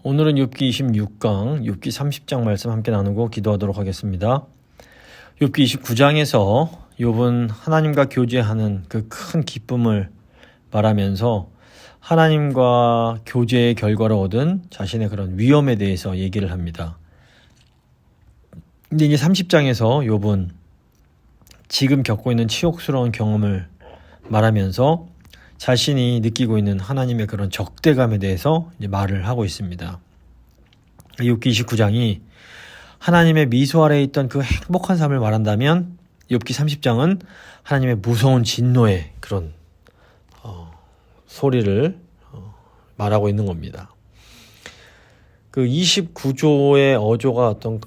오늘은 욥기 26강, 욥기 30장 말씀 함께 나누고 기도하도록 하겠습니다. 욥기 29장에서 욥은 하나님과 교제하는 그 큰 기쁨을 말하면서 하나님과 교제의 결과로 얻은 자신의 그런 위험에 대해서 얘기를 합니다. 근데 이제 30장에서 욥은 지금 겪고 있는 치욕스러운 경험을 말하면서 자신이 느끼고 있는 하나님의 그런 적대감에 대해서 이제 말을 하고 있습니다. 욥기 29장이 하나님의 미소 아래에 있던 그 행복한 삶을 말한다면 욥기 30장은 하나님의 무서운 진노의 그런 소리를 말하고 있는 겁니다. 그 29조의 어조가 어떤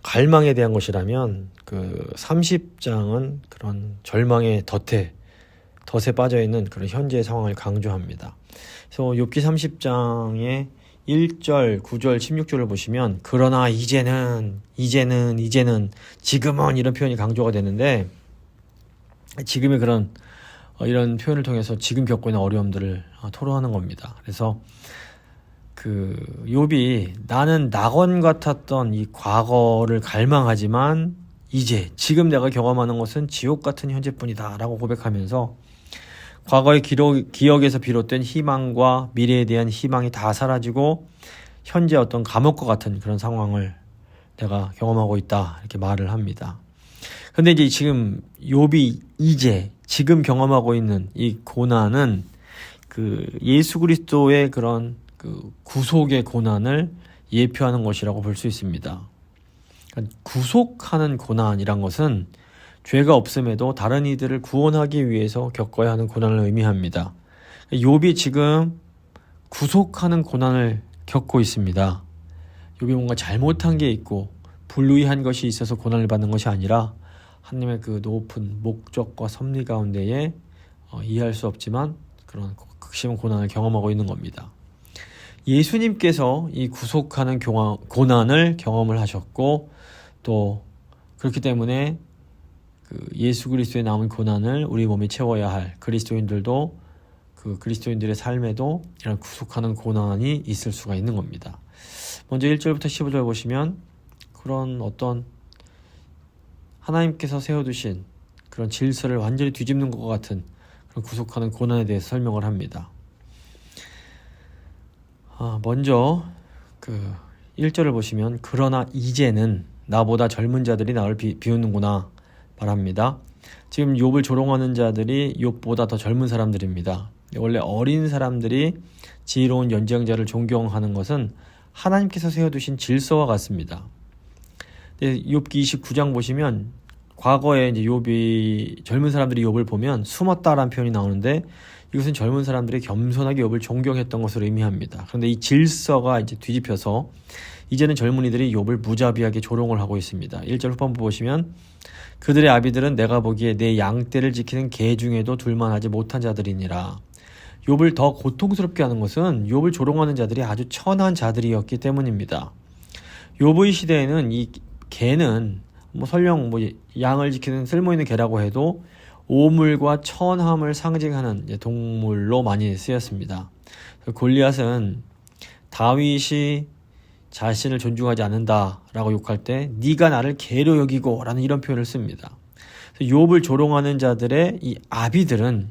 갈망에 대한 것이라면 그 30장은 그런 절망의 덫에 빠져있는 그런 현재의 상황을 강조합니다. 그래서 욥기 30장의 1절, 9절, 16절을 보시면 그러나 이제는, 지금은 이런 표현이 강조가 되는데 지금의 그런 이런 표현을 통해서 지금 겪고 있는 어려움들을 토로하는 겁니다. 그래서 그 욥이 나는 낙원 같았던 이 과거를 갈망하지만 이제 지금 내가 경험하는 것은 지옥 같은 현재뿐이다 라고 고백하면서 과거의 기억에서 비롯된 희망과 미래에 대한 희망이 다 사라지고 현재 어떤 감옥과 같은 그런 상황을 내가 경험하고 있다 이렇게 말을 합니다. 근데 이제 지금 욥이 지금 경험하고 있는 이 고난은 그 예수 그리스도의 그런 그 구속의 고난을 예표하는 것이라고 볼 수 있습니다. 그러니까 구속하는 고난이란 것은 죄가 없음에도 다른 이들을 구원하기 위해서 겪어야 하는 고난을 의미합니다. 욥이 지금 구속하는 고난을 겪고 있습니다. 욥이 뭔가 잘못한 게 있고 불의한 것이 있어서 고난을 받는 것이 아니라 하나님의 그 높은 목적과 섭리 가운데에 이해할 수 없지만 그런 극심한 고난을 경험하고 있는 겁니다. 예수님께서 이 구속하는 고난을 경험을 하셨고 또 그렇기 때문에 그 예수 그리스도의 남은 고난을 우리 몸이 채워야 할 그리스도인들도 그 그리스도인들의 삶에도 이런 구속하는 고난이 있을 수가 있는 겁니다. 먼저 1절부터 15절 보시면 그런 어떤 하나님께서 세워두신 그런 질서를 완전히 뒤집는 것 같은 그런 구속하는 고난에 대해서 설명을 합니다. 먼저 그 1절을 보시면 그러나 이제는 나보다 젊은 자들이 나를 비웃는구나 말합니다. 지금 욥을 조롱하는 자들이 욥보다 더 젊은 사람들입니다. 원래 어린 사람들이 지혜로운 연장자를 존경하는 것은 하나님께서 세워두신 질서와 같습니다. 욥기 29장 보시면 과거에 이제 욥이 젊은 사람들이 욥을 보면 숨었다라는 표현이 나오는데 이것은 젊은 사람들이 겸손하게 욥을 존경했던 것을 의미합니다. 그런데 이 질서가 이제 뒤집혀서 이제는 젊은이들이 욥을 무자비하게 조롱을 하고 있습니다. 1절 후반부 보시면 그들의 아비들은 내가 보기에 내 양떼를 지키는 개 중에도 둘만하지 못한 자들이니라. 욥을 더 고통스럽게 하는 것은 욥을 조롱하는 자들이 아주 천한 자들이었기 때문입니다. 욥의 시대에는 이 개는 설령 양을 지키는 쓸모있는 개라고 해도 오물과 천함을 상징하는 동물로 많이 쓰였습니다. 골리앗은 다윗이 자신을 존중하지 않는다라고 욕할 때 네가 나를 개로 여기고 라는 이런 표현을 씁니다. 욥을 조롱하는 자들의 이 아비들은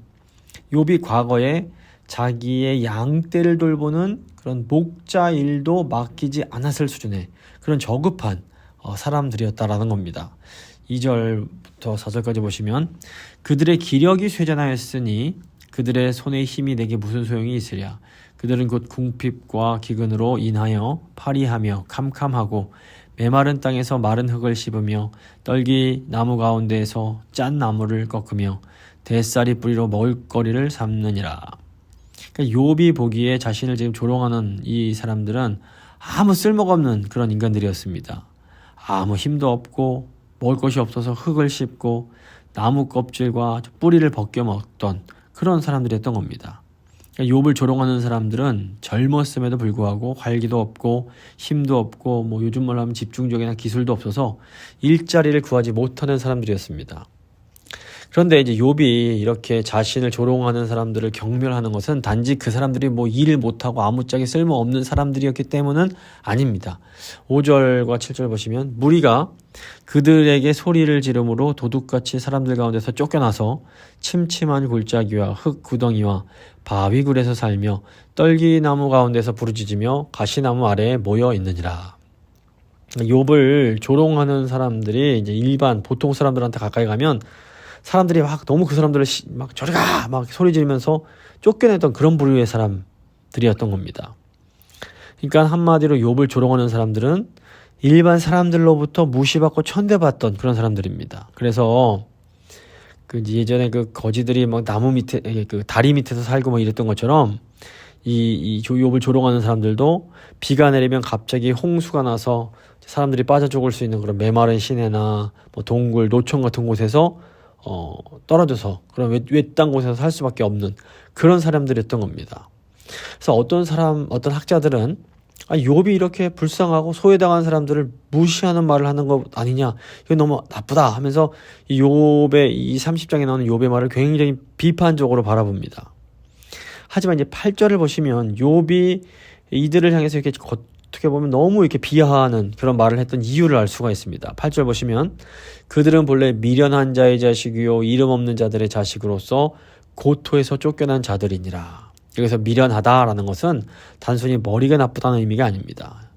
욥이 과거에 자기의 양떼를 돌보는 그런 목자 일도 맡기지 않았을 수준의 그런 저급한 사람들이었다라는 겁니다. 2절부터 4절까지 보시면 그들의 기력이 쇠잔하였으니 그들의 손의 힘이 내게 무슨 소용이 있으랴. 그들은 곧 궁핍과 기근으로 인하여 파리하며 캄캄하고 메마른 땅에서 마른 흙을 씹으며 떨기 나무 가운데에서 짠 나무를 꺾으며 대쌀이 뿌리로 먹을거리를 삼느니라. 그러니까 욥이 보기에 자신을 지금 조롱하는 이 사람들은 아무 쓸모가 없는 그런 인간들이었습니다. 아무 힘도 없고 먹을 것이 없어서 흙을 씹고 나무 껍질과 뿌리를 벗겨 먹던 그런 사람들이었던 겁니다. 욥을 조롱하는 사람들은 젊었음에도 불구하고 활기도 없고 힘도 없고 요즘 말로 하면 집중력이나 기술도 없어서 일자리를 구하지 못하는 사람들이었습니다. 그런데 이제 욥이 이렇게 자신을 조롱하는 사람들을 경멸하는 것은 단지 그 사람들이 뭐 일을 못하고 아무짝에 쓸모없는 사람들이었기 때문은 아닙니다. 5절과 7절 보시면 무리가 그들에게 소리를 지르므로 도둑같이 사람들 가운데서 쫓겨나서 침침한 골짜기와 흙 구덩이와 바위굴에서 살며 떨기나무 가운데서 부르짖으며 가시나무 아래에 모여 있느니라. 욥을 조롱하는 사람들이 이제 일반 보통 사람들한테 가까이 가면 사람들이 막 너무 그 사람들을 막 저리 가! 막 소리 지르면서 쫓겨냈던 그런 부류의 사람들이었던 겁니다. 그러니까 한마디로 욥을 조롱하는 사람들은 일반 사람들로부터 무시받고 천대받던 그런 사람들입니다. 그래서 그 예전에 그 거지들이 막 나무 밑에 그 다리 밑에서 살고 뭐 이랬던 것처럼 이 욥을 조롱하는 사람들도 비가 내리면 갑자기 홍수가 나서 사람들이 빠져 죽을 수 있는 그런 메마른 시내나 뭐 동굴, 노천 같은 곳에서 떨어져서 그런 외딴 곳에서 살 수밖에 없는 그런 사람들이었던 겁니다. 그래서 어떤 학자들은 욥이 이렇게 불쌍하고 소외당한 사람들을 무시하는 말을 하는 것 아니냐, 이건 너무 나쁘다 하면서 이 욥의 이 30장에 나오는 욥의 말을 굉장히 비판적으로 바라봅니다. 하지만 이제 8절을 보시면 욥이 이들을 향해서 이렇게 어떻게 보면 너무 이렇게 비하하는 그런 말을 했던 이유를 알 수가 있습니다. 8절 보시면 그들은 본래 미련한 자의 자식이요 이름 없는 자들의 자식으로서 고토에서 쫓겨난 자들이니라. 여기서 미련하다라는 것은 단순히 머리가 나쁘다는 의미가 아닙니다.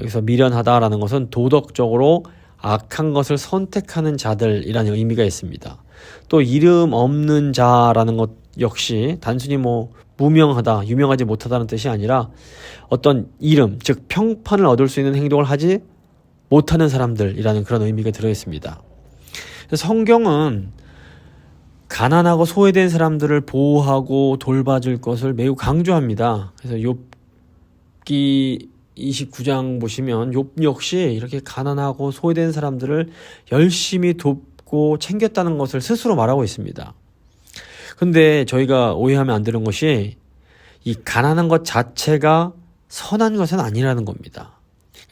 여기서 미련하다라는 것은 도덕적으로 악한 것을 선택하는 자들이라는 의미가 있습니다. 또 이름 없는 자라는 것 역시 단순히 뭐 무명하다, 유명하지 못하다는 뜻이 아니라 어떤 이름, 즉 평판을 얻을 수 있는 행동을 하지 못하는 사람들이라는 그런 의미가 들어있습니다. 성경은 가난하고 소외된 사람들을 보호하고 돌봐줄 것을 매우 강조합니다. 그래서 욥기 29장 보시면 욥 역시 이렇게 가난하고 소외된 사람들을 열심히 돕고 챙겼다는 것을 스스로 말하고 있습니다. 근데 저희가 오해하면 안 되는 것이 이 가난한 것 자체가 선한 것은 아니라는 겁니다.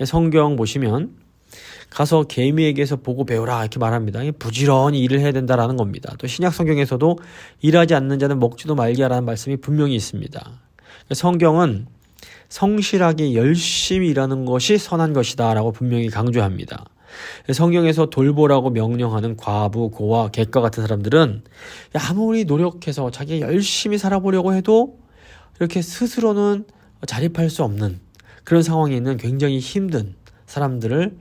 성경 보시면 가서 개미에게서 보고 배우라 이렇게 말합니다. 부지런히 일을 해야 된다라는 겁니다. 또 신약 성경에서도 일하지 않는 자는 먹지도 말게 하라는 말씀이 분명히 있습니다. 성경은 성실하게 열심히 일하는 것이 선한 것이다 라고 분명히 강조합니다. 성경에서 돌보라고 명령하는 과부, 고아, 객과 같은 사람들은 아무리 노력해서 자기가 열심히 살아보려고 해도 이렇게 스스로는 자립할 수 없는 그런 상황에 있는 굉장히 힘든 사람들을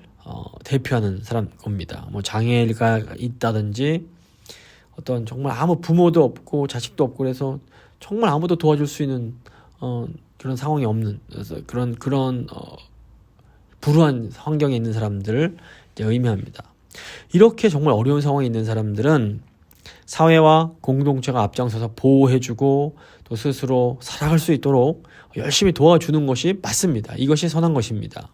대표하는 사람 겁니다. 뭐 장애가 있다든지 어떤 정말 아무 부모도 없고 자식도 없고 그래서 정말 아무도 도와줄 수 있는 그런 상황이 없는 그런 불우한 환경에 있는 사람들을 이제 의미합니다. 이렇게 정말 어려운 상황에 있는 사람들은 사회와 공동체가 앞장서서 보호해주고 또 스스로 살아갈 수 있도록 열심히 도와주는 것이 맞습니다. 이것이 선한 것입니다.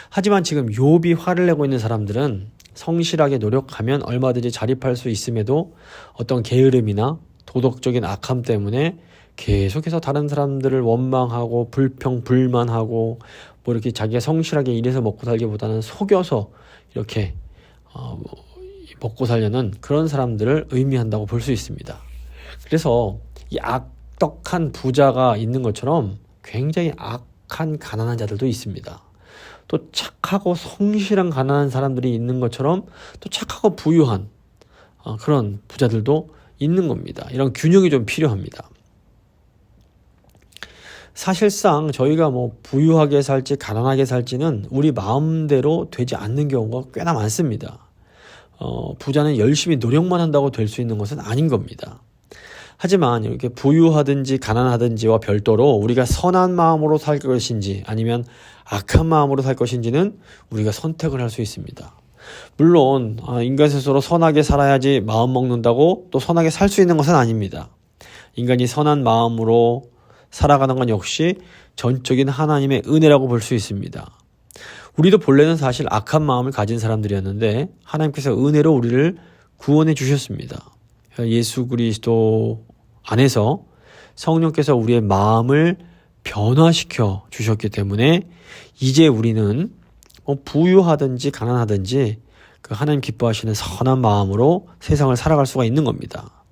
하지만 지금 욥이 화를 내고 있는 사람들은 성실하게 노력하면 얼마든지 자립할 수 있음에도 어떤 게으름이나 도덕적인 악함 때문에 계속해서 다른 사람들을 원망하고 불평불만하고 뭐 이렇게 자기가 성실하게 일해서 먹고 살기보다는 속여서 이렇게 먹고 살려는 그런 사람들을 의미한다고 볼 수 있습니다. 그래서 이 악덕한 부자가 있는 것처럼 굉장히 악한 가난한 자들도 있습니다. 또 착하고 성실한 가난한 사람들이 있는 것처럼 또 착하고 부유한 그런 부자들도 있는 겁니다. 이런 균형이 좀 필요합니다. 사실상 저희가 뭐 부유하게 살지 가난하게 살지는 우리 마음대로 되지 않는 경우가 꽤나 많습니다. 부자는 열심히 노력만 한다고 될 수 있는 것은 아닌 겁니다. 하지만 이렇게 부유하든지 가난하든지와 별도로 우리가 선한 마음으로 살 것인지 아니면 악한 마음으로 살 것인지는 우리가 선택을 할 수 있습니다. 물론 인간 스스로 선하게 살아야지 마음 먹는다고 또 선하게 살 수 있는 것은 아닙니다. 인간이 선한 마음으로 살아가는 건 역시 전적인 하나님의 은혜라고 볼 수 있습니다. 우리도 본래는 사실 악한 마음을 가진 사람들이었는데 하나님께서 은혜로 우리를 구원해 주셨습니다. 예수 그리스도 안에서 성령께서 우리의 마음을 변화시켜 주셨기 때문에 이제 우리는 부유하든지 가난하든지 그 하나님 기뻐하시는 선한 마음으로 세상을 살아갈 수가 있는 겁니다.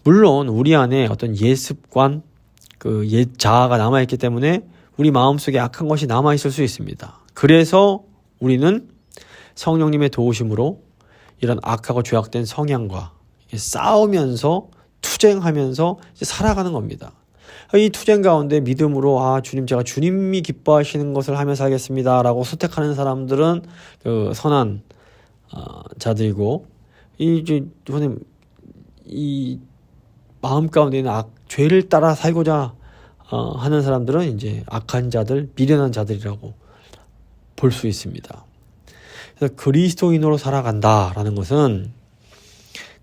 물론 우리 안에 어떤 옛습관, 그 옛 자아가 남아있기 때문에 우리 마음속에 악한 것이 남아있을 수 있습니다. 그래서 우리는 성령님의 도우심으로 이런 악하고 죄악된 성향과 싸우면서 투쟁하면서 이제 살아가는 겁니다. 이 투쟁 가운데 믿음으로 주님, 제가 주님이 기뻐하시는 것을 하며 살겠습니다 라고 선택하는 사람들은 그 선한 자들이고, 이 마음 가운데 있는 죄를 따라 살고자 하는 사람들은 이제 악한 자들, 미련한 자들이라고 볼 수 있습니다. 그래서 그리스도인으로 살아간다라는 것은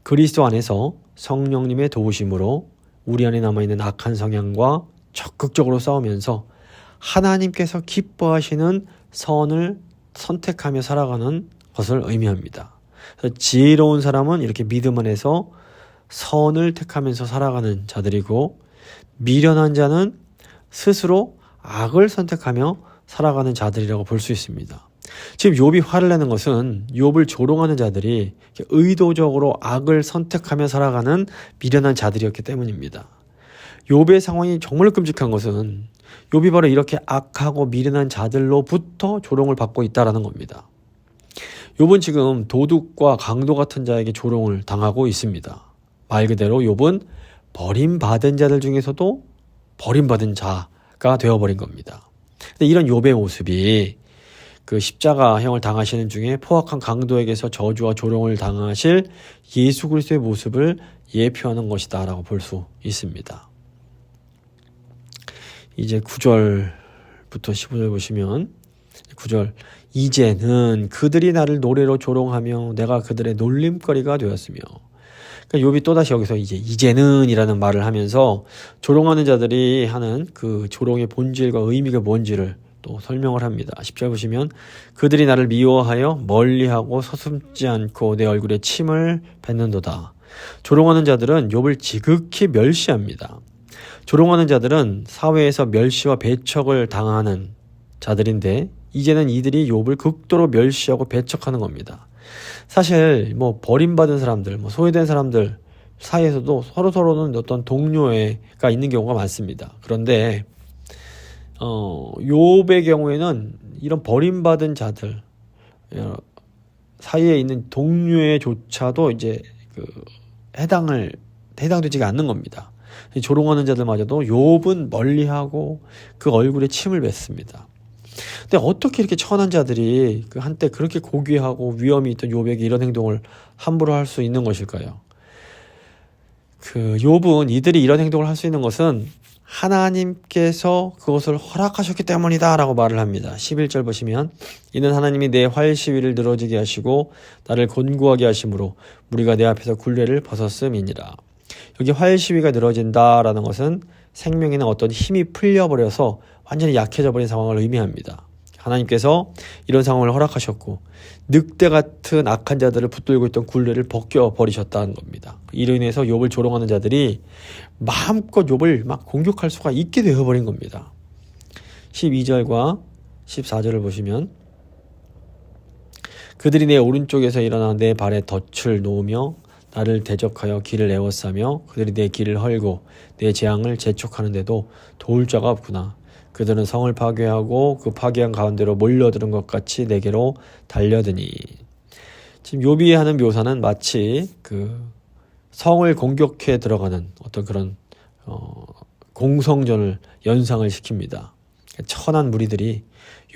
그리스도 안에서 성령님의 도우심으로 우리 안에 남아있는 악한 성향과 적극적으로 싸우면서 하나님께서 기뻐하시는 선을 선택하며 살아가는 것을 의미합니다. 그래서 지혜로운 사람은 이렇게 믿음 안에서 선을 택하면서 살아가는 자들이고, 미련한 자는 스스로 악을 선택하며 살아가는 자들이라고 볼 수 있습니다. 지금 욥이 화를 내는 것은 욥을 조롱하는 자들이 의도적으로 악을 선택하며 살아가는 미련한 자들이었기 때문입니다. 욥의 상황이 정말 끔찍한 것은 욥이 바로 이렇게 악하고 미련한 자들로부터 조롱을 받고 있다는 겁니다. 욥은 지금 도둑과 강도 같은 자에게 조롱을 당하고 있습니다. 말 그대로 욥은 버림받은 자들 중에서도 버림받은 자가 되어버린 겁니다. 근데 이런 욥의 모습이 그 십자가형을 당하시는 중에 포악한 강도에게서 저주와 조롱을 당하실 예수 그리스도의 모습을 예표하는 것이다 라고 볼 수 있습니다. 이제 9절부터 15절 보시면, 9절, 이제는 그들이 나를 노래로 조롱하며 내가 그들의 놀림거리가 되었으며. 그러니까 욥이 또다시 여기서 이제는 이라는 말을 하면서 조롱하는 자들이 하는 그 조롱의 본질과 의미가 뭔지를 또 설명을 합니다. 10절 보시면, 그들이 나를 미워하여 멀리하고 서슴지 않고 내 얼굴에 침을 뱉는도다. 조롱하는 자들은 욥을 지극히 멸시합니다. 조롱하는 자들은 사회에서 멸시와 배척을 당하는 자들인데, 이제는 이들이 욥을 극도로 멸시하고 배척하는 겁니다. 사실 버림받은 사람들, 소외된 사람들 사이에서도 서로는 어떤 동료가 있는 경우가 많습니다. 그런데 욥의 경우에는 이런 버림받은 자들 사이에 있는 동료에조차도 이제 해당되지가 않는 겁니다. 조롱하는 자들마저도 욥은 멀리하고 그 얼굴에 침을 뱉습니다. 근데 어떻게 이렇게 천한 자들이 한때 그렇게 고귀하고 위엄이 있던 욥에게 이런 행동을 함부로 할 수 있는 것일까요? 욥은 이들이 이런 행동을 할 수 있는 것은 하나님께서 그것을 허락하셨기 때문이다 라고 말을 합니다. 11절 보시면, 이는 하나님이 내 활시위를 늘어지게 하시고 나를 곤고하게 하심으로 무리가 내 앞에서 굴레를 벗었음이니라. 여기 활시위가 늘어진다라는 것은 생명이나 어떤 힘이 풀려버려서 완전히 약해져 버린 상황을 의미합니다. 하나님께서 이런 상황을 허락하셨고 늑대 같은 악한 자들을 붙들고 있던 굴레를 벗겨버리셨다는 겁니다. 이로 인해서 욥을 조롱하는 자들이 마음껏 욥을 막 공격할 수가 있게 되어버린 겁니다. 12절과 14절을 보시면, 그들이 내 오른쪽에서 일어나 내 발에 덫을 놓으며 나를 대적하여 길을 에워싸며 그들이 내 길을 헐고 내 재앙을 재촉하는데도 도울 자가 없구나. 그들은 성을 파괴하고 그 파괴한 가운데로 몰려드는 것 같이 내게로 달려드니. 지금 욥이 하는 묘사는 마치 성을 공격해 들어가는 어떤 그런 공성전을 연상을 시킵니다. 천한 무리들이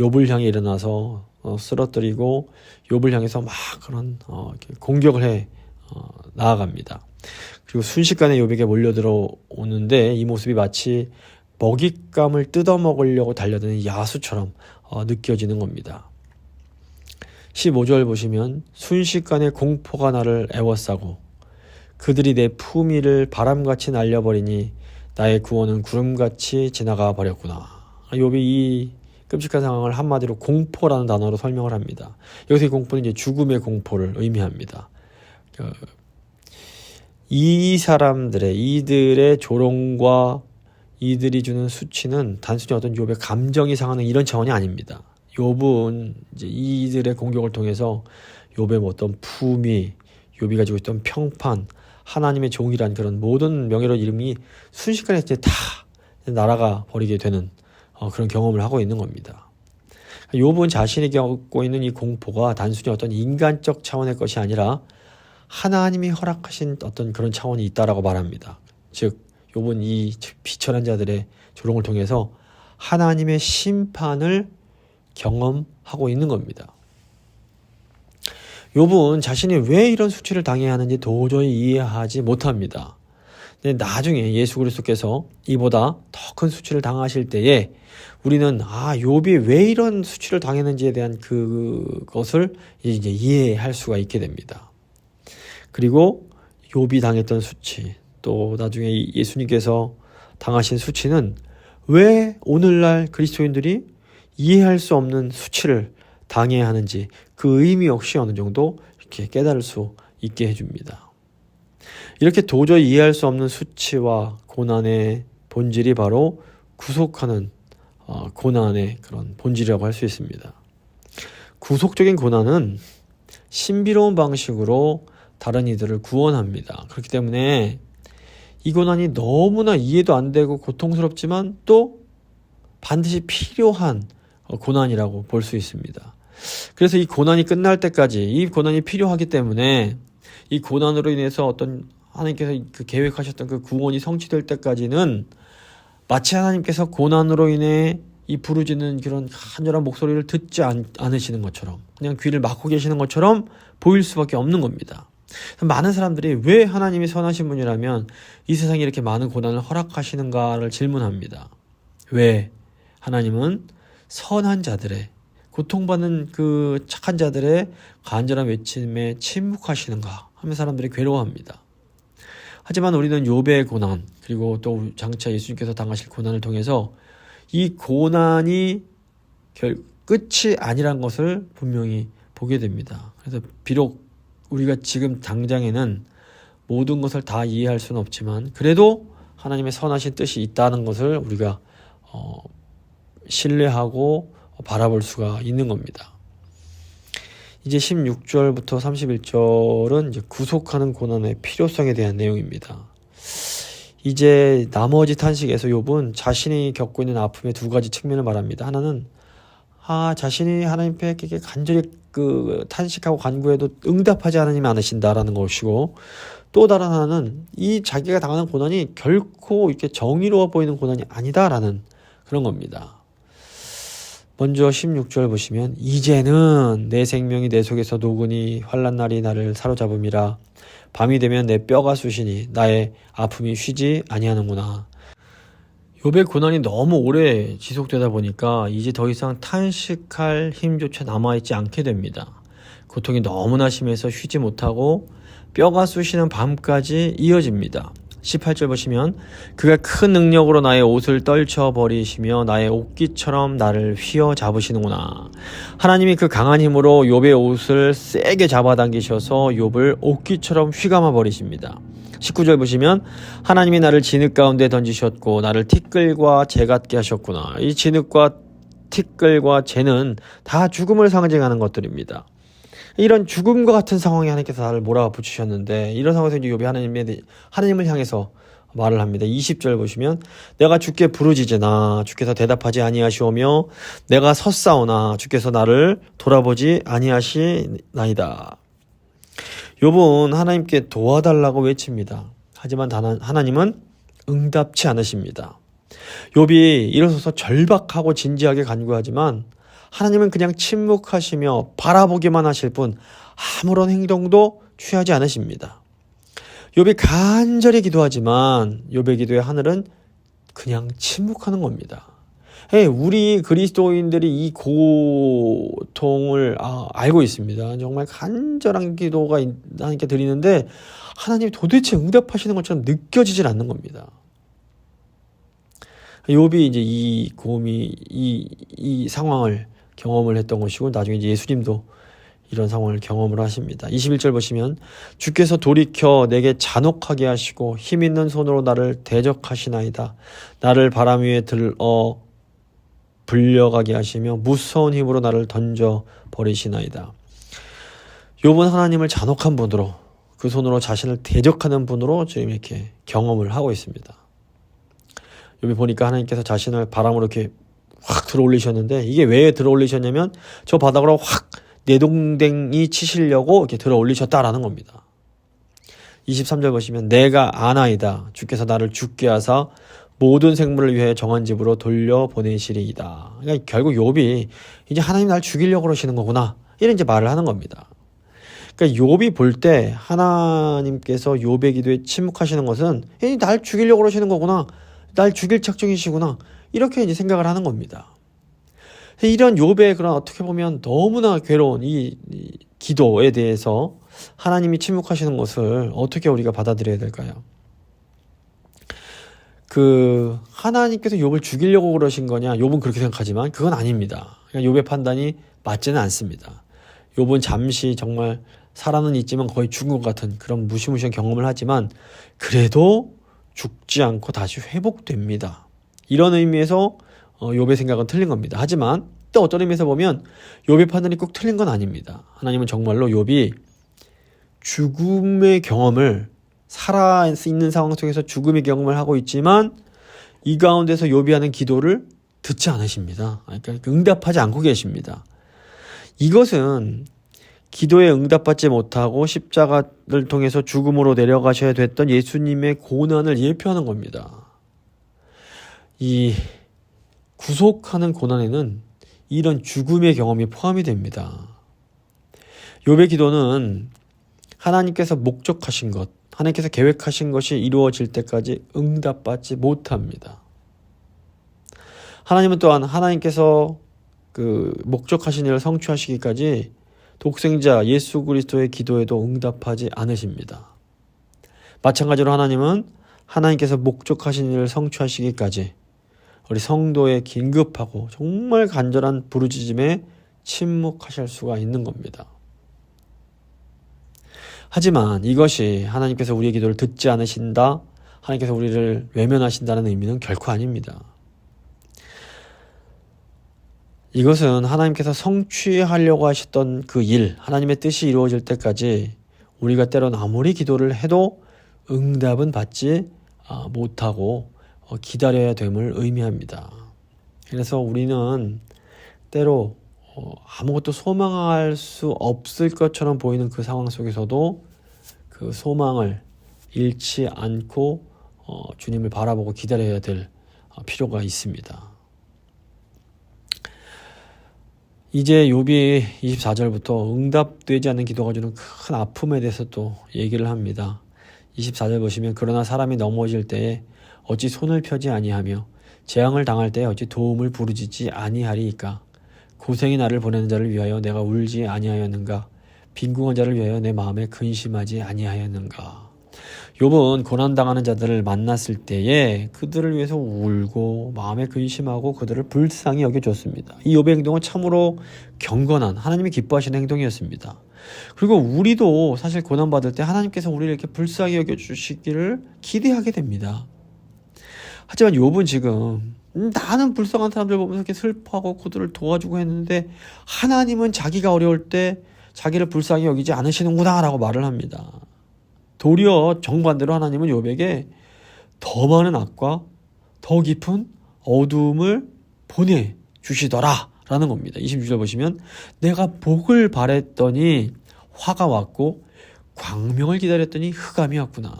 욥을 향해 일어나서 쓰러뜨리고 욥을 향해서 막 그런 공격을 해 나아갑니다. 그리고 순식간에 욥에게 몰려들어오는데 이 모습이 마치 먹잇감을 뜯어먹으려고 달려드는 야수처럼 느껴지는 겁니다. 15절 보시면, 순식간에 공포가 나를 애워싸고 그들이 내 품위를 바람같이 날려버리니 나의 구원은 구름같이 지나가 버렸구나. 욥이 이 끔찍한 상황을 한마디로 공포라는 단어로 설명을 합니다. 여기서 이 공포는 이제 죽음의 공포를 의미합니다. 이들의 조롱과 이들이 주는 수치는 단순히 어떤 욥의 감정이 상하는 이런 차원이 아닙니다. 욥은 이제 이들의 공격을 통해서 욥의 어떤 품위, 욥이 가지고 있던 평판, 하나님의 종이란 그런 모든 명예로운 이름이 순식간에 이제 다 날아가 버리게 되는 그런 경험을 하고 있는 겁니다. 욥은 자신이 겪고 있는 이 공포가 단순히 어떤 인간적 차원의 것이 아니라 하나님이 허락하신 어떤 그런 차원이 있다라고 말합니다. 즉 욥은 이 비천한 자들의 조롱을 통해서 하나님의 심판을 경험하고 있는 겁니다. 욥은 자신이 왜 이런 수치를 당해야 하는지 도저히 이해하지 못합니다. 근데 나중에 예수 그리스도께서 이보다 더 큰 수치를 당하실 때에 우리는 욥이 왜 이런 수치를 당했는지에 대한 그것을 이제 이해할 수가 있게 됩니다. 그리고 욥이 당했던 수치, 또 나중에 예수님께서 당하신 수치는 왜 오늘날 그리스도인들이 이해할 수 없는 수치를 당해야 하는지 그 의미 역시 어느 정도 이렇게 깨달을 수 있게 해줍니다. 이렇게 도저히 이해할 수 없는 수치와 고난의 본질이 바로 구속하는 고난의 그런 본질이라고 할 수 있습니다. 구속적인 고난은 신비로운 방식으로 다른 이들을 구원합니다. 그렇기 때문에 이 고난이 너무나 이해도 안 되고 고통스럽지만 또 반드시 필요한 고난이라고 볼 수 있습니다. 그래서 이 고난이 끝날 때까지 이 고난이 필요하기 때문에 이 고난으로 인해서 어떤 하나님께서 그 계획하셨던 그 구원이 성취될 때까지는 마치 하나님께서 고난으로 인해 이 부르짖는 그런 간절한 목소리를 듣지 않으시는 것처럼 그냥 귀를 막고 계시는 것처럼 보일 수밖에 없는 겁니다. 많은 사람들이 왜 하나님이 선하신 분이라면 이 세상에 이렇게 많은 고난을 허락하시는가를 질문합니다. 왜 하나님은 선한 자들의 고통받는 그 착한 자들의 간절한 외침에 침묵하시는가 하면 사람들이 괴로워합니다. 하지만 우리는 욥의 고난 그리고 또 장차 예수님께서 당하실 고난을 통해서 이 고난이 끝이 아니란 것을 분명히 보게 됩니다. 그래서 비록 우리가 지금 당장에는 모든 것을 다 이해할 수는 없지만 그래도 하나님의 선하신 뜻이 있다는 것을 우리가 신뢰하고 바라볼 수가 있는 겁니다. 이제 16절부터 31절은 이제 구속하는 고난의 필요성에 대한 내용입니다. 이제 나머지 탄식에서 욥은 자신이 겪고 있는 아픔의 두 가지 측면을 말합니다. 하나는 자신이 하나님께 간절히 탄식하고 간구해도 응답하지 않으신다라는 것이고 또 다른 하나는 이 자기가 당하는 고난이 결코 이렇게 정의로워 보이는 고난이 아니다라는 그런 겁니다. 먼저 16절 보시면 이제는 내 생명이 내 속에서 녹으니 환난 날이 나를 사로잡음이라 밤이 되면 내 뼈가 쑤시니 나의 아픔이 쉬지 아니하는구나. 욥의 고난이 너무 오래 지속되다 보니까 이제 더 이상 탄식할 힘조차 남아있지 않게 됩니다. 고통이 너무나 심해서 쉬지 못하고 뼈가 쑤시는 밤까지 이어집니다. 18절 보시면 그가 큰 능력으로 나의 옷을 떨쳐버리시며 나의 옷깃처럼 나를 휘어잡으시는구나. 하나님이 그 강한 힘으로 욥의 옷을 세게 잡아당기셔서 욥을 옷깃처럼 휘감아 버리십니다. 19절 보시면 하나님이 나를 진흙 가운데 던지셨고 나를 티끌과 재 같게 하셨구나. 이 진흙과 티끌과 재는 다 죽음을 상징하는 것들입니다. 이런 죽음과 같은 상황에 하나님께서 나를 몰아붙이셨는데 이런 상황에서 이제 욥이 하나님을 향해서 말을 합니다. 20절 보시면 내가 주께 부르짖으나 주께서 대답하지 아니하시오며 내가 섰사오나 주께서 나를 돌아보지 아니하시나이다. 욥은 하나님께 도와달라고 외칩니다. 하지만 하나님은 응답치 않으십니다. 욥이 일어서서 절박하고 진지하게 간구하지만 하나님은 그냥 침묵하시며 바라보기만 하실 뿐 아무런 행동도 취하지 않으십니다. 욥이 간절히 기도하지만 욥의 기도에 하늘은 그냥 침묵하는 겁니다. 우리 그리스도인들이 이 고통을 알고 있습니다. 정말 간절한 기도가 하나님께 드리는데 하나님이 도대체 응답하시는 것처럼 느껴지질 않는 겁니다. 욥이 이제 이 상황을 경험을 했던 것이고 나중에 이제 예수님도 이런 상황을 경험을 하십니다. 21절 보시면 주께서 돌이켜 내게 잔혹하게 하시고 힘있는 손으로 나를 대적하시나이다. 나를 바람 위에 들어 불려가게 하시며 무서운 힘으로 나를 던져 버리시나이다. 욥은 하나님을 잔혹한 분으로, 그 손으로 자신을 대적하는 분으로 지금 이렇게 경험을 하고 있습니다. 욥이 보니까 하나님께서 자신을 바람으로 이렇게 확 들어올리셨는데, 이게 왜 들어올리셨냐면 저 바닥으로 확 내동댕이 치시려고 이렇게 들어올리셨다라는 겁니다. 23절 보시면 내가 아나이다. 주께서 나를 죽게 하사 모든 생물을 위해 정한 집으로 돌려보내시리이다. 그러니까 결국 욥이 이제 하나님 날 죽이려고 그러시는 거구나, 이런 이제 말을 하는 겁니다. 그러니까 욥이 볼 때 하나님께서 욥의 기도에 침묵하시는 것은 날 죽이려고 그러시는 거구나, 날 죽일 작정이시구나, 이렇게 이제 생각을 하는 겁니다. 이런 욥의 그런 어떻게 보면 너무나 괴로운 이 기도에 대해서 하나님이 침묵하시는 것을 어떻게 우리가 받아들여야 될까요? 하나님께서 욥을 죽이려고 그러신 거냐? 욥은 그렇게 생각하지만 그건 아닙니다. 욥의 판단이 맞지는 않습니다. 욥은 잠시 정말 살아는 있지만 거의 죽은 것 같은 그런 무시무시한 경험을 하지만 그래도 죽지 않고 다시 회복됩니다. 이런 의미에서 욥의 생각은 틀린 겁니다. 하지만 또 어떤 의미에서 보면 욥의 판단이 꼭 틀린 건 아닙니다. 하나님은 정말로 욥이 죽음의 경험을, 살아있는 상황 속에서 죽음의 경험을 하고 있지만 이 가운데서 욥이 하는 기도를 듣지 않으십니다. 그러니까 응답하지 않고 계십니다. 이것은 기도에 응답받지 못하고 십자가를 통해서 죽음으로 내려가셔야 됐던 예수님의 고난을 예표하는 겁니다. 이 구속하는 고난에는 이런 죽음의 경험이 포함이 됩니다. 욥의 기도는 하나님께서 목적하신 것, 하나님께서 계획하신 것이 이루어질 때까지 응답받지 못합니다. 하나님은 또한 하나님께서 목적하신 일을 성취하시기까지 독생자 예수 그리스도의 기도에도 응답하지 않으십니다. 마찬가지로 하나님은 하나님께서 목적하신 일을 성취하시기까지 우리 성도의 긴급하고 정말 간절한 부르짖음에 침묵하실 수가 있는 겁니다. 하지만 이것이 하나님께서 우리의 기도를 듣지 않으신다, 하나님께서 우리를 외면하신다는 의미는 결코 아닙니다. 이것은 하나님께서 성취하려고 하셨던 그 일, 하나님의 뜻이 이루어질 때까지 우리가 때로는 아무리 기도를 해도 응답은 받지 못하고 기다려야 됨을 의미합니다. 그래서 우리는 때로 아무것도 소망할 수 없을 것처럼 보이는 그 상황 속에서도 그 소망을 잃지 않고 주님을 바라보고 기다려야 될 필요가 있습니다. 이제 욥이 24절부터 응답되지 않는 기도가 주는 큰 아픔에 대해서 또 얘기를 합니다. 24절 보시면 그러나 사람이 넘어질 때에 어찌 손을 펴지 아니하며 재앙을 당할 때에 어찌 도움을 부르짖지 아니하리이까. 고생이 나를 보내는 자를 위하여 내가 울지 아니하였는가. 빈궁한 자를 위하여 내 마음에 근심하지 아니하였는가. 욥은 고난당하는 자들을 만났을 때에 그들을 위해서 울고 마음에 근심하고 그들을 불쌍히 여겨줬습니다. 이 욥의 행동은 참으로 경건한, 하나님이 기뻐하시는 행동이었습니다. 그리고 우리도 사실 고난받을 때 하나님께서 우리를 이렇게 불쌍히 여겨주시기를 기대하게 됩니다. 하지만 욥은 지금 나는 불쌍한 사람들 보면서 이렇게 슬퍼하고 그들을 도와주고 했는데 하나님은 자기가 어려울 때 자기를 불쌍히 여기지 않으시는구나 라고 말을 합니다. 도리어 정반대로 하나님은 욥에게 더 많은 악과 더 깊은 어둠을 보내주시더라 라는 겁니다. 26절 보시면 내가 복을 바랬더니 화가 왔고 광명을 기다렸더니 흑암이 왔구나.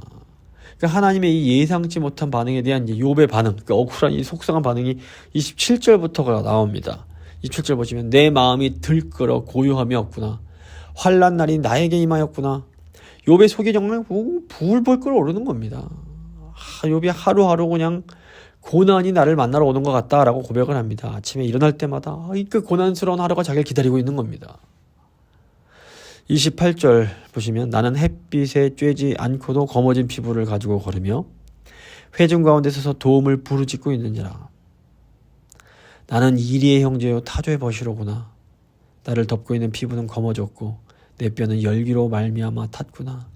그러니까 하나님의 이 예상치 못한 반응에 대한 욥의 반응, 그러니까 억울한 이 속상한 반응이 27절부터가 나옵니다. 27절 보시면 내 마음이 들끓어 고요함이 없구나. 환난 날이 나에게 임하였구나. 욥의 속이 정말 부글부글 끓어오르는 겁니다. 욥이 하루하루 그냥 고난이 나를 만나러 오는 것 같다라고 고백을 합니다. 아침에 일어날 때마다 그 고난스러운 하루가 자기를 기다리고 있는 겁니다. 28절 보시면 나는 햇빛에 쬐지 않고도 검어진 피부를 가지고 걸으며 회중 가운데 서서 도움을 부르짖고 있느니라. 나는 이리의 형제요 타조의 벗이로구나. 나를 덮고 있는 피부는 검어졌고 내 뼈는 열기로 말미암아 탔구나.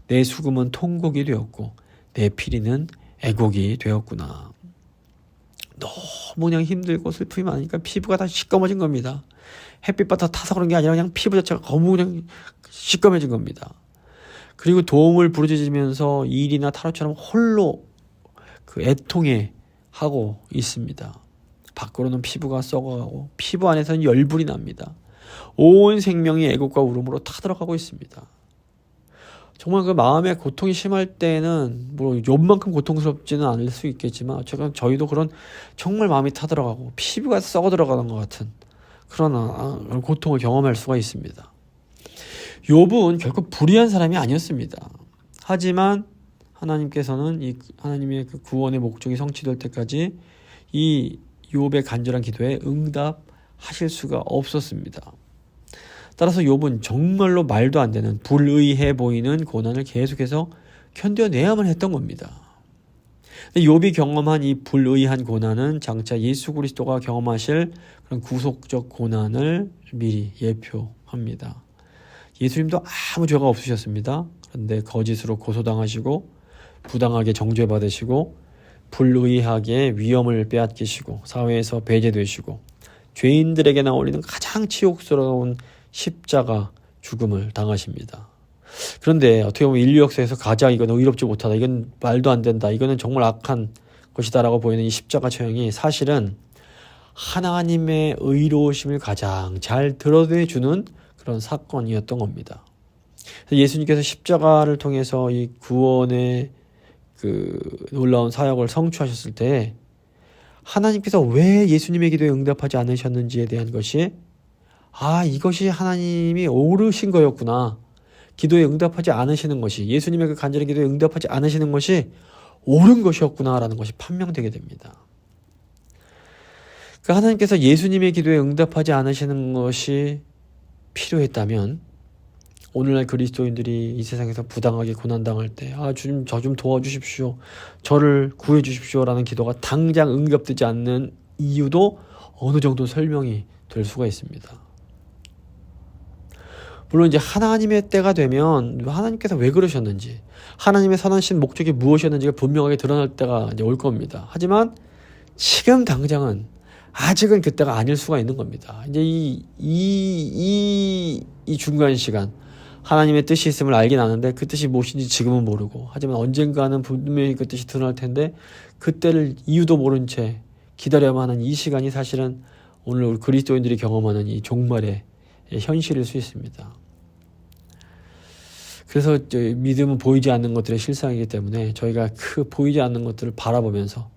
내 수금은 통곡이 되었고 내 피리는 애곡이 되었구나. 너무 그냥 힘들고 슬픔이 많으니까 피부가 다 시꺼머진 겁니다. 햇빛바다 타서 그런 게 아니라 그냥 피부 자체가 너무 그냥 시꺼매진 겁니다. 그리고 도움을 부르짖으면서 일이나 타로처럼 홀로 그 애통해 하고 있습니다. 밖으로는 피부가 썩어가고 피부 안에서는 열불이 납니다. 온 생명이 애곡과 울음으로 타들어가고 있습니다. 정말 그 마음의 고통이 심할 때는 뭐 욥만큼 고통스럽지는 않을 수 있겠지만 어쨌든 저희도 그런 정말 마음이 타들어가고 피부가 썩어 들어가는 것 같은 그런 고통을 경험할 수가 있습니다. 욥은 결코 불의한 사람이 아니었습니다. 하지만 하나님께서는 이 하나님의 그 구원의 목적이 성취될 때까지 이 욥의 간절한 기도에 응답하실 수가 없었습니다. 따라서 욥은 정말로 말도 안 되는 불의해 보이는 고난을 계속해서 견뎌내야만 했던 겁니다. 욥이 경험한 이 불의한 고난은 장차 예수 그리스도가 경험하실 그런 구속적 고난을 미리 예표합니다. 예수님도 아무 죄가 없으셨습니다. 그런데 거짓으로 고소당하시고 부당하게 정죄받으시고 불의하게 위엄을 빼앗기시고 사회에서 배제되시고 죄인들에게나 올리는 가장 치욕스러운 십자가 죽음을 당하십니다. 그런데 어떻게 보면 인류 역사에서 가장 이건 의롭지 못하다, 이건 말도 안 된다, 이거는 정말 악한 것이다라고 보이는 이 십자가 처형이 사실은 하나님의 의로우심을 가장 잘 드러내주는 그런 사건이었던 겁니다. 예수님께서 십자가를 통해서 이 구원의 그 놀라운 사역을 성취하셨을 때 하나님께서 왜 예수님의 기도에 응답하지 않으셨는지에 대한 것이 이것이 하나님이 옳으신 거였구나. 기도에 응답하지 않으시는 것이, 예수님의 그 간절한 기도에 응답하지 않으시는 것이 옳은 것이었구나라는 것이 판명되게 됩니다. 그러니까 하나님께서 예수님의 기도에 응답하지 않으시는 것이 필요했다면 오늘날 그리스도인들이 이 세상에서 부당하게 고난당할 때 주님 저 좀 도와주십시오, 저를 구해주십시오 라는 기도가 당장 응답되지 않는 이유도 어느 정도 설명이 될 수가 있습니다. 물론 이제 하나님의 때가 되면 하나님께서 왜 그러셨는지, 하나님의 선하신 목적이 무엇이었는지가 분명하게 드러날 때가 이제 올 겁니다. 하지만 지금 당장은 아직은 그때가 아닐 수가 있는 겁니다. 이제 이 중간 시간 하나님의 뜻이 있음을 알긴 아는데 그 뜻이 무엇인지 지금은 모르고, 하지만 언젠가는 분명히 그 뜻이 드러날 텐데 그때를 이유도 모른 채 기다려야만 하는 이 시간이 사실은 오늘 우리 그리스도인들이 경험하는 이 종말의 현실일 수 있습니다. 그래서 믿음은 보이지 않는 것들의 실상이기 때문에 저희가 그 보이지 않는 것들을 바라보면서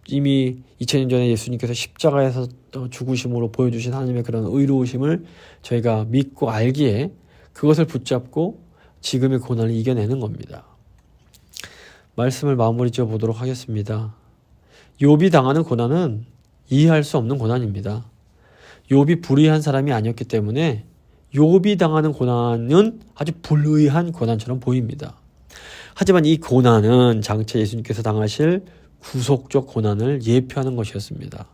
이미 2000년 전에 예수님께서 십자가에서 죽으심으로 보여주신 하나님의 그런 의로우심을 저희가 믿고 알기에 그것을 붙잡고 지금의 고난을 이겨내는 겁니다. 말씀을 마무리 지어 보도록 하겠습니다. 욥이 당하는 고난은 이해할 수 없는 고난입니다. 욥이 불의한 사람이 아니었기 때문에 욥이 당하는 고난은 아주 불의한 고난처럼 보입니다. 하지만 이 고난은 장차 예수님께서 당하실 구속적 고난을 예표하는 것이었습니다.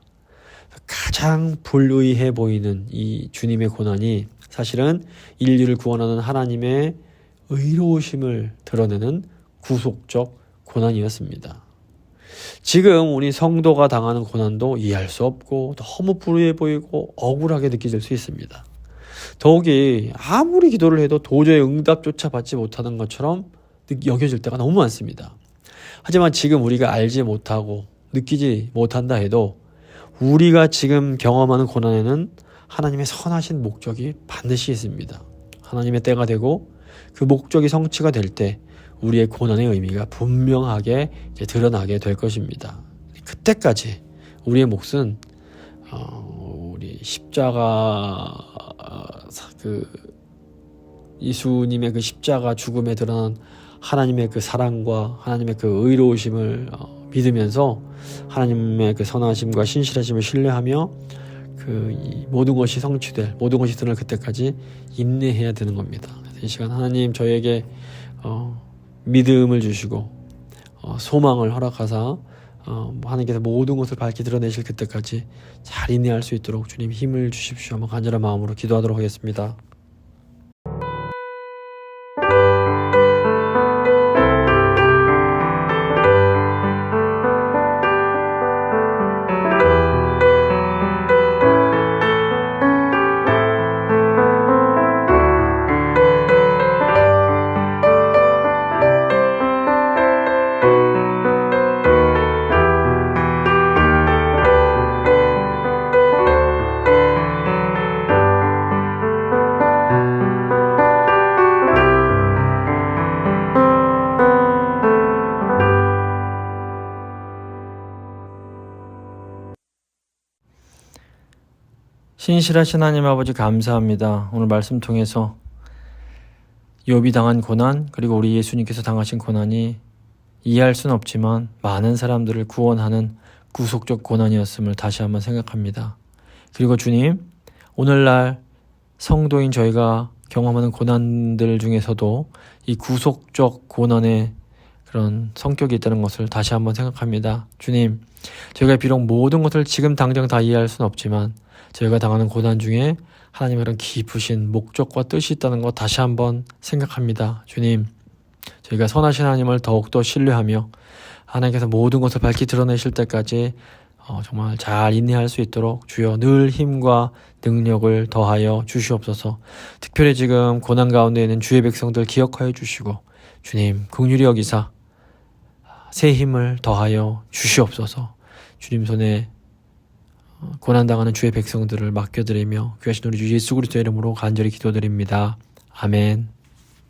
가장 불의해 보이는 이 주님의 고난이 사실은 인류를 구원하는 하나님의 의로우심을 드러내는 구속적 고난이었습니다. 지금 우리 성도가 당하는 고난도 이해할 수 없고 너무 불의해 보이고 억울하게 느껴질 수 있습니다. 더욱이 아무리 기도를 해도 도저히 응답조차 받지 못하는 것처럼 여겨질 때가 너무 많습니다. 하지만 지금 우리가 알지 못하고 느끼지 못한다 해도 우리가 지금 경험하는 고난에는 하나님의 선하신 목적이 반드시 있습니다. 하나님의 때가 되고 그 목적이 성취가 될 때 우리의 고난의 의미가 분명하게 이제 드러나게 될 것입니다. 그때까지 우리의 몫은 우리 십자가 예수님의 그 십자가 죽음에 드러난 하나님의 그 사랑과 하나님의 그 의로우심을 믿으면서 하나님의 그 선하심과 신실하심을 신뢰하며 이 모든 것이 성취될, 모든 것이 드러날 그때까지 인내해야 되는 겁니다. 이 시간 하나님 저에게 믿음을 주시고 소망을 허락하사 하나님께서 모든 것을 밝히 드러내실 그때까지 잘 인내할 수 있도록 주님 힘을 주십시오. 한번 간절한 마음으로 기도하도록 하겠습니다. 신실하신 하나님 아버지 감사합니다. 오늘 말씀 통해서 욥이 당한 고난, 그리고 우리 예수님께서 당하신 고난이 이해할 수는 없지만 많은 사람들을 구원하는 구속적 고난이었음을 다시 한번 생각합니다. 그리고 주님, 오늘날 성도인 저희가 경험하는 고난들 중에서도 이 구속적 고난의 그런 성격이 있다는 것을 다시 한번 생각합니다. 주님, 저희가 비록 모든 것을 지금 당장 다 이해할 수는 없지만 저희가 당하는 고난 중에 하나님의 그런 깊으신 목적과 뜻이 있다는 것 다시 한번 생각합니다. 주님, 저희가 선하신 하나님을 더욱더 신뢰하며 하나님께서 모든 것을 밝히 드러내실 때까지 정말 잘 인내할 수 있도록 주여 늘 힘과 능력을 더하여 주시옵소서. 특별히 지금 고난 가운데 있는 주의 백성들 기억하여 주시고 주님 긍휼히 여기사 새 힘을 더하여 주시옵소서. 주님 손에 고난당하는 주의 백성들을 맡겨드리며 귀하신 우리 주 예수 그리스도의 이름으로 간절히 기도드립니다. 아멘.